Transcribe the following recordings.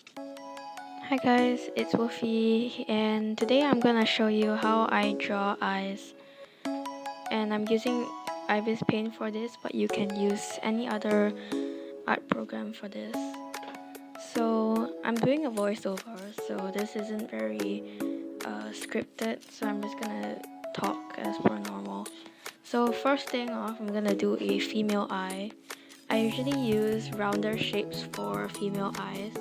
Hi guys, it's Woofie, and today I'm gonna show you how I draw eyes. And I'm using Ibis Paint for this, but you can use any other art program for this. So I'm doing a voiceover, so this isn't very scripted, so I'm just gonna talk as per normal. So first thing off, I'm gonna do a female eye. I usually use rounder shapes for female eyes.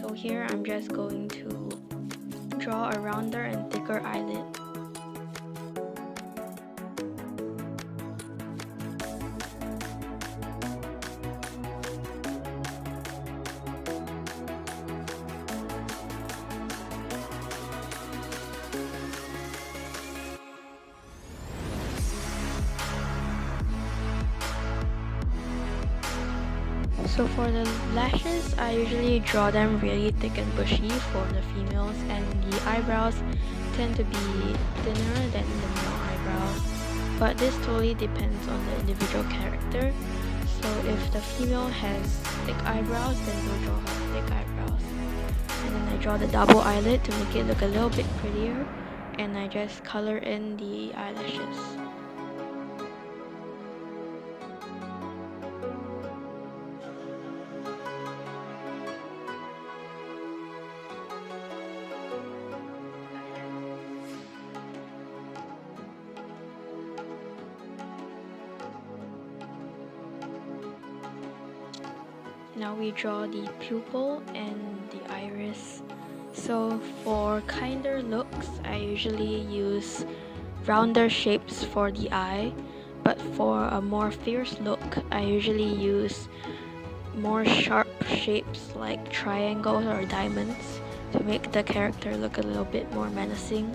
So here I'm just going to draw a rounder and thicker eyelid. So for the lashes, I usually draw them really thick and bushy for the females, and the eyebrows tend to be thinner than the male eyebrows. But this totally depends on the individual character. So if the female has thick eyebrows, then we'll draw her thick eyebrows. And then I draw the double eyelid to make it look a little bit prettier, and I just color in the eyelashes. Now we draw the pupil and the iris. So for kinder looks, I usually use rounder shapes for the eye, but for a more fierce look, I usually use more sharp shapes like triangles or diamonds to make the character look a little bit more menacing.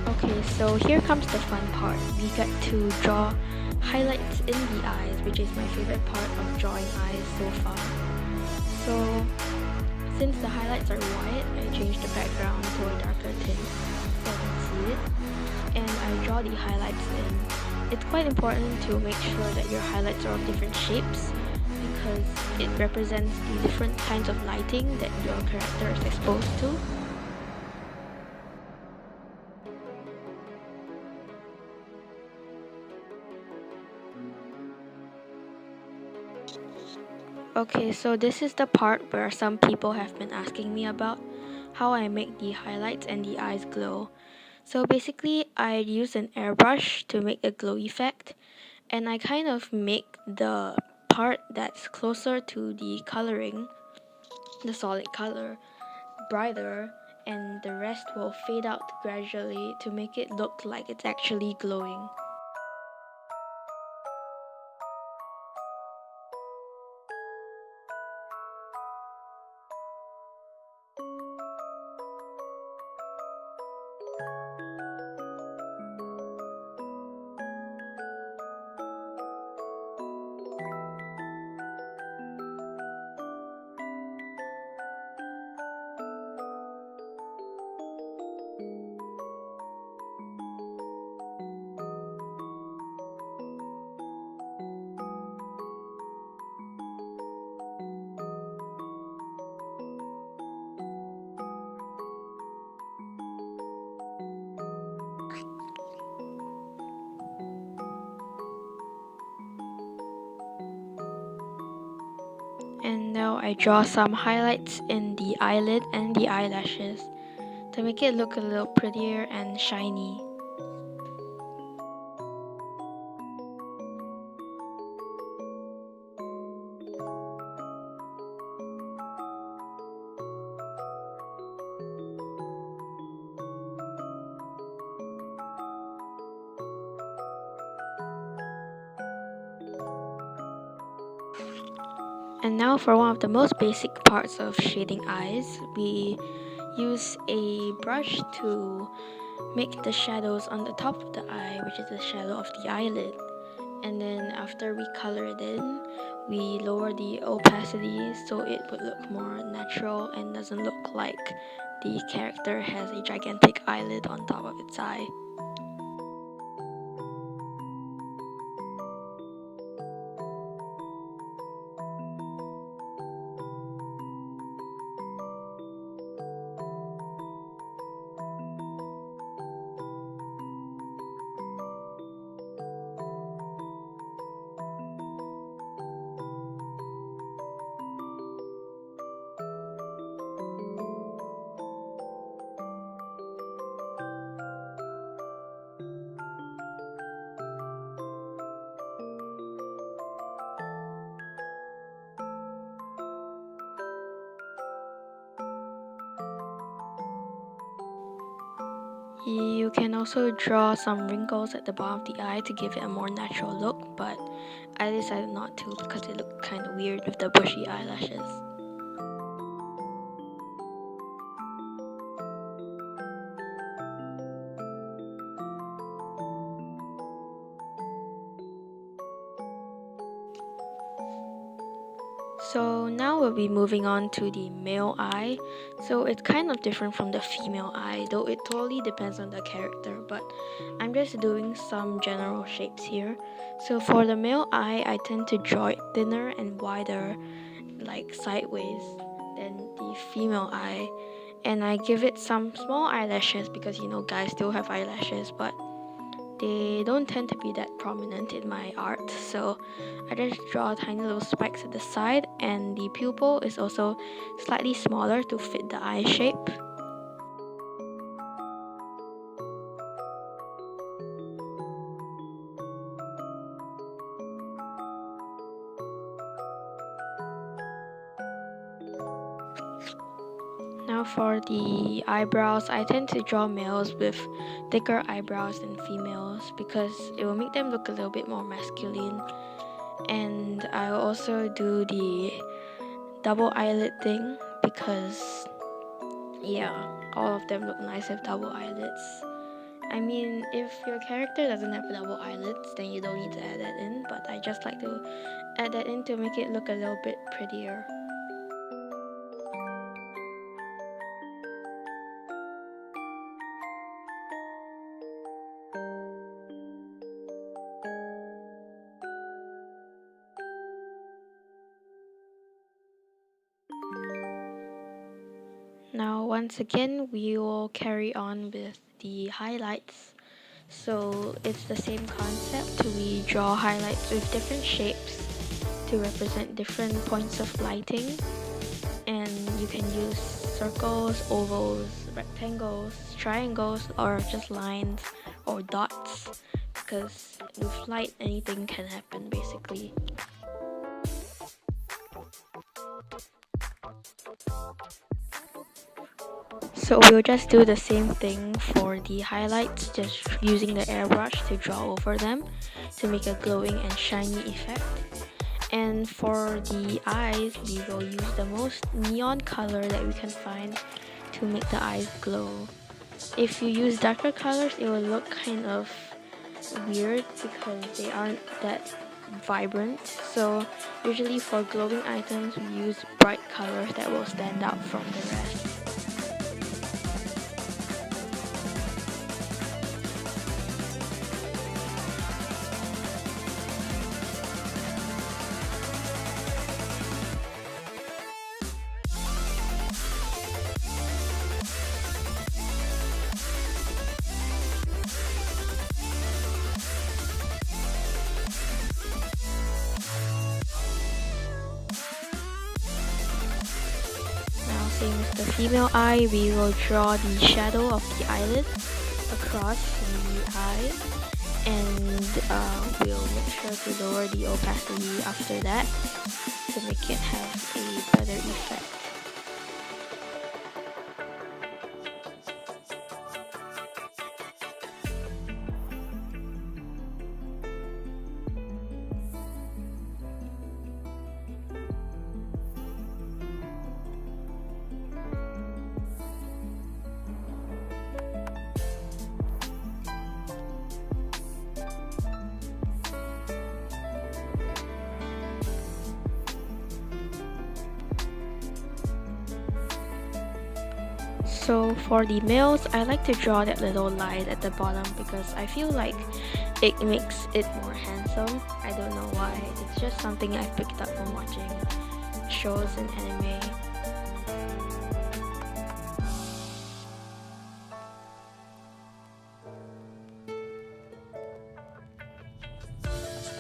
Okay, so here comes the fun part. We get to draw highlights in the eyes, which is my favorite part of drawing eyes so far. So since the highlights are white, I changed the background to a darker tint so you can see it. And I draw the highlights in. It's quite important to make sure that your highlights are of different shapes because it represents the different kinds of lighting that your character is exposed to. Okay, so this is the part where some people have been asking me about how I make the highlights and the eyes glow. So basically, I use an airbrush to make a glow effect, and I kind of make the part that's closer to the coloring, the solid color, brighter, and the rest will fade out gradually to make it look like it's actually glowing. And now I draw some highlights in the eyelid and the eyelashes to make it look a little prettier and shiny. And now for one of the most basic parts of shading eyes, we use a brush to make the shadows on the top of the eye, which is the shadow of the eyelid. And then after we color it in, we lower the opacity so it would look more natural and doesn't look like the character has a gigantic eyelid on top of its eye. You can also draw some wrinkles at the bottom of the eye to give it a more natural look, but I decided not to because it looked kind of weird with the bushy eyelashes. So now we'll be moving on to the male eye. So it's kind of different from the female eye, though it totally depends on the character, but I'm just doing some general shapes here. So for the male eye, I tend to draw it thinner and wider, like sideways, than the female eye. And I give it some small eyelashes because guys still have eyelashes, but they don't tend to be that prominent in my art, so I just draw tiny little spikes at the side, and the pupil is also slightly smaller to fit the eye shape. Now for the eyebrows, I tend to draw males with thicker eyebrows than females because it will make them look a little bit more masculine. And I will also do the double eyelid thing because yeah, all of them look nice with double eyelids. I mean, if your character doesn't have double eyelids, then you don't need to add that in, but I just like to add that in to make it look a little bit prettier. Now, once again, we will carry on with the highlights. So it's the same concept. We draw highlights with different shapes to represent different points of lighting. And you can use circles, ovals, rectangles, triangles, or just lines or dots, because with light anything can happen basically. So we'll just do the same thing for the highlights, just using the airbrush to draw over them to make a glowing and shiny effect. And for the eyes, we will use the most neon color that we can find to make the eyes glow. If you use darker colors, it will look kind of weird because they aren't that vibrant. So usually for glowing items, we use bright colors that will stand out from the rest. Same as the female eye, we will draw the shadow of the eyelid across the eye, and we'll make sure to lower the opacity after that to make it have a better effect. So for the males, I like to draw that little line at the bottom because I feel like it makes it more handsome. I don't know why. It's just something I've picked up from watching shows and anime.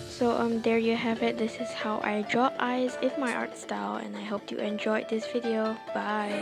So there you have it. This is how I draw eyes in my art style, and I hope you enjoyed this video. Bye.